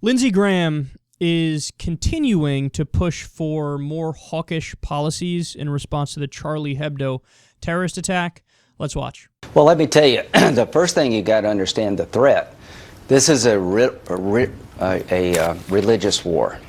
Lindsey Graham is continuing to push for more hawkish policies in response to the Charlie Hebdo terrorist attack. Let's watch. Well, let me tell you, the first thing you got to understand the threat. This is a religious war.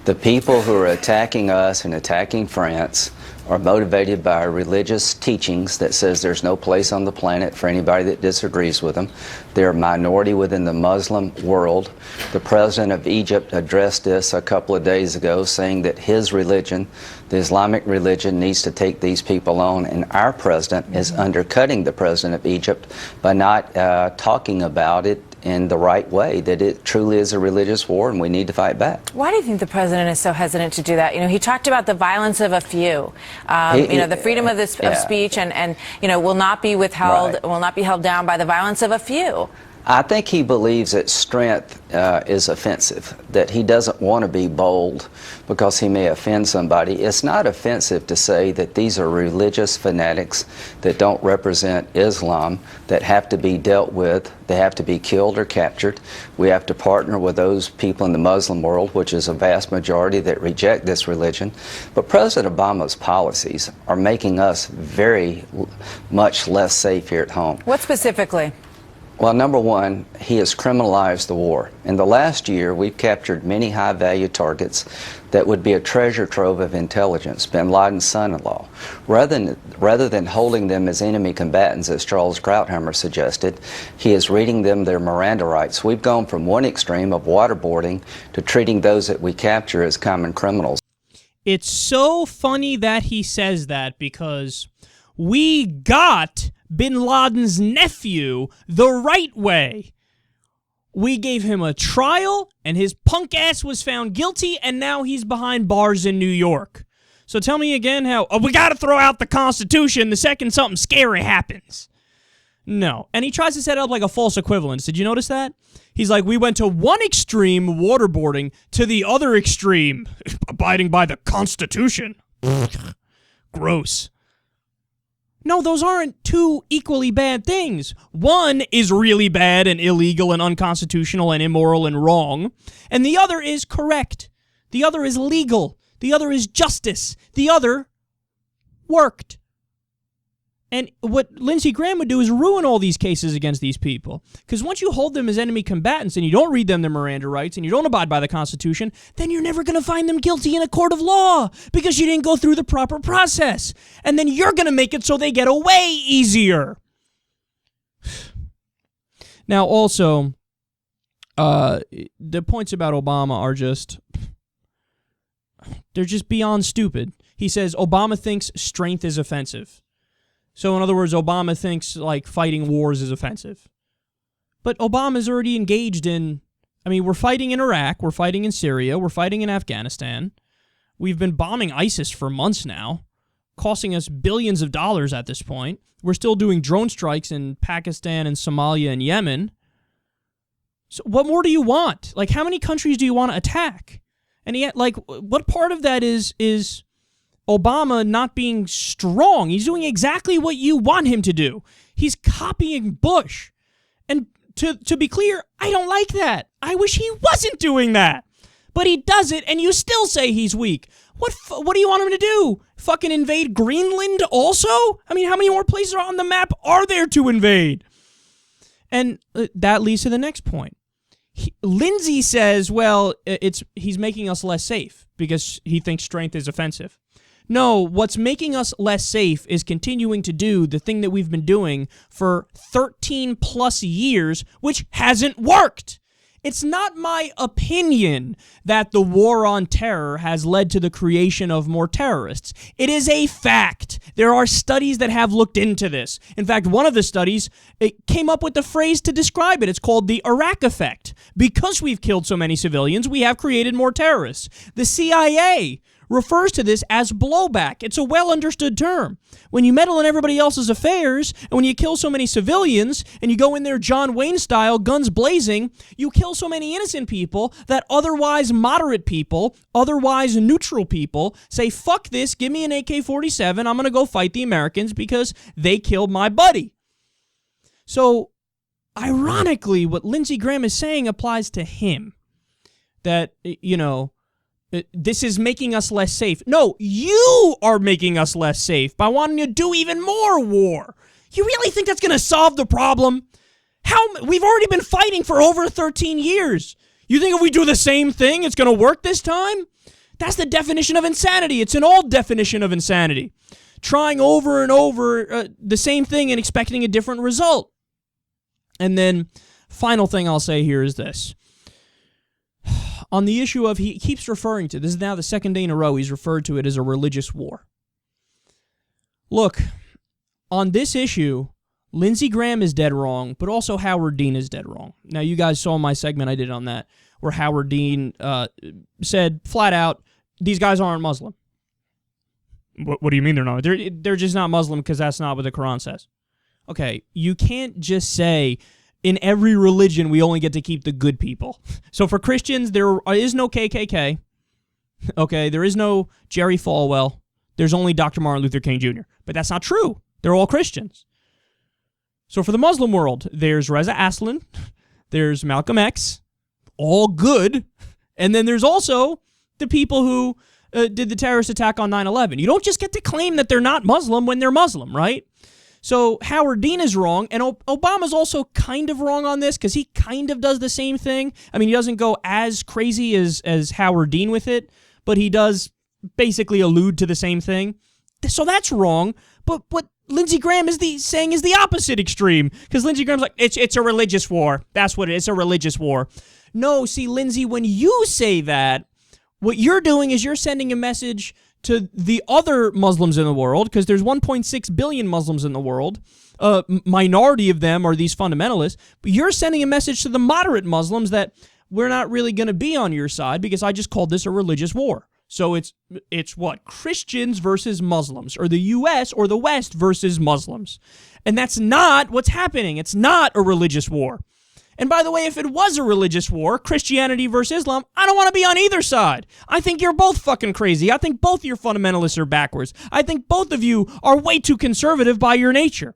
The people who are attacking us and attacking France are motivated by religious teachings that says there's no place on the planet for anybody that disagrees with them. They're a minority within the Muslim world. The president of Egypt addressed this a couple of days ago, saying that his religion, the Islamic religion, needs to take these people on, and our president is undercutting the president of Egypt by not talking about it in the right way, that it truly is a religious war and we need to fight back. Why do you think the president is so hesitant to do that? You know, he talked about the violence of a few, the freedom of speech and will not be withheld, right, will not be held down by the violence of a few. I think he believes that strength is offensive, that he doesn't want to be bold because he may offend somebody. It's not offensive to say that these are religious fanatics that don't represent Islam, that have to be dealt with. They have to be killed or captured. We have to partner with those people in the Muslim world, which is a vast majority that reject this religion. But President Obama's policies are making us very much less safe here at home. What specifically? Well, number one, he has criminalized the war. In the last year, we've captured many high-value targets that would be a treasure trove of intelligence, bin Laden's son-in-law. Rather than holding them as enemy combatants, as Charles Krauthammer suggested, he is reading them their Miranda rights. We've gone from one extreme of waterboarding to treating those that we capture as common criminals. It's so funny that he says that because we got bin Laden's nephew the right way. We gave him a trial, and his punk ass was found guilty, and now he's behind bars in New York. So tell me again how, we gotta throw out the Constitution the second something scary happens. No. And he tries to set up like a false equivalence. Did you notice that? He's like, we went to one extreme, waterboarding, to the other extreme, abiding by the Constitution. Gross. No, those aren't two equally bad things. One is really bad and illegal and unconstitutional and immoral and wrong, and the other is correct. The other is legal. The other is justice. The other worked. And what Lindsey Graham would do is ruin all these cases against these people. Because once you hold them as enemy combatants and you don't read them their Miranda rights and you don't abide by the Constitution, then you're never going to find them guilty in a court of law because you didn't go through the proper process. And then you're going to make it so they get away easier. Now, also, the points about Obama are just, they're just beyond stupid. He says Obama thinks strength is offensive. So, in other words, Obama thinks, like, fighting wars is offensive. But Obama's already engaged in, we're fighting in Iraq, we're fighting in Syria, we're fighting in Afghanistan. We've been bombing ISIS for months now, costing us billions of dollars at this point. We're still doing drone strikes in Pakistan and Somalia and Yemen. So what more do you want? Like, how many countries do you want to attack? And yet, like, what part of that is Obama not being strong? He's doing exactly what you want him to do. He's copying Bush. And to be clear, I don't like that. I wish he wasn't doing that. But he does it, and you still say he's weak. What do you want him to do? Fucking invade Greenland also? How many more places on the map are there to invade? And that leads to the next point. Lindsey says, well, he's making us less safe because he thinks strength is offensive. No, what's making us less safe is continuing to do the thing that we've been doing for 13 plus years, which hasn't worked. It's not my opinion that the war on terror has led to the creation of more terrorists. It is a fact. There are studies that have looked into this. In fact, one of the studies came up with the phrase to describe it. It's called the Iraq effect. Because we've killed so many civilians, we have created more terrorists. The CIA refers to this as blowback. It's a well-understood term. When you meddle in everybody else's affairs, and when you kill so many civilians, and you go in there John Wayne style, guns blazing, you kill so many innocent people that otherwise moderate people, otherwise neutral people, say, fuck this, give me an AK-47, I'm going to go fight the Americans because they killed my buddy. So, ironically, what Lindsey Graham is saying applies to him. that, this is making us less safe. No, you are making us less safe by wanting to do even more war. You really think that's going to solve the problem? We've already been fighting for over 13 years. You think if we do the same thing, it's going to work this time? That's the definition of insanity. It's an old definition of insanity. Trying over and over the same thing and expecting a different result. And then, final thing I'll say here is this. On the issue of, he keeps referring to, this is now the second day in a row he's referred to it as a religious war. Look, on this issue, Lindsey Graham is dead wrong, but also Howard Dean is dead wrong. Now, you guys saw my segment I did on that, where Howard Dean said flat out, these guys aren't Muslim. What do you mean they're not? They're just not Muslim because that's not what the Quran says. Okay, you can't just say, in every religion, we only get to keep the good people. So for Christians, there is no KKK. Okay, there is no Jerry Falwell. There's only Dr. Martin Luther King Jr. But that's not true. They're all Christians. So for the Muslim world, there's Reza Aslan, there's Malcolm X, all good, and then there's also the people who did the terrorist attack on 9/11. You don't just get to claim that they're not Muslim when they're Muslim, right? So Howard Dean is wrong, and Obama's also kind of wrong on this because he kind of does the same thing. I mean, he doesn't go as crazy as Howard Dean with it, but he does basically allude to the same thing. So that's wrong, but what Lindsey Graham is saying is the opposite extreme, because Lindsey Graham's like, it's a religious war. That's what it is, a religious war. No, see, Lindsey, when you say that, what you're doing is you're sending a message to the other Muslims in the world, because there's 1.6 billion Muslims in the world. A minority of them are these fundamentalists. But you're sending a message to the moderate Muslims that we're not really going to be on your side because I just called this a religious war. So it's what? Christians versus Muslims, or the U.S. or the West versus Muslims. And that's not what's happening. It's not a religious war. And by the way, if it was a religious war, Christianity versus Islam, I don't want to be on either side. I think you're both fucking crazy. I think both your fundamentalists are backwards. I think both of you are way too conservative by your nature.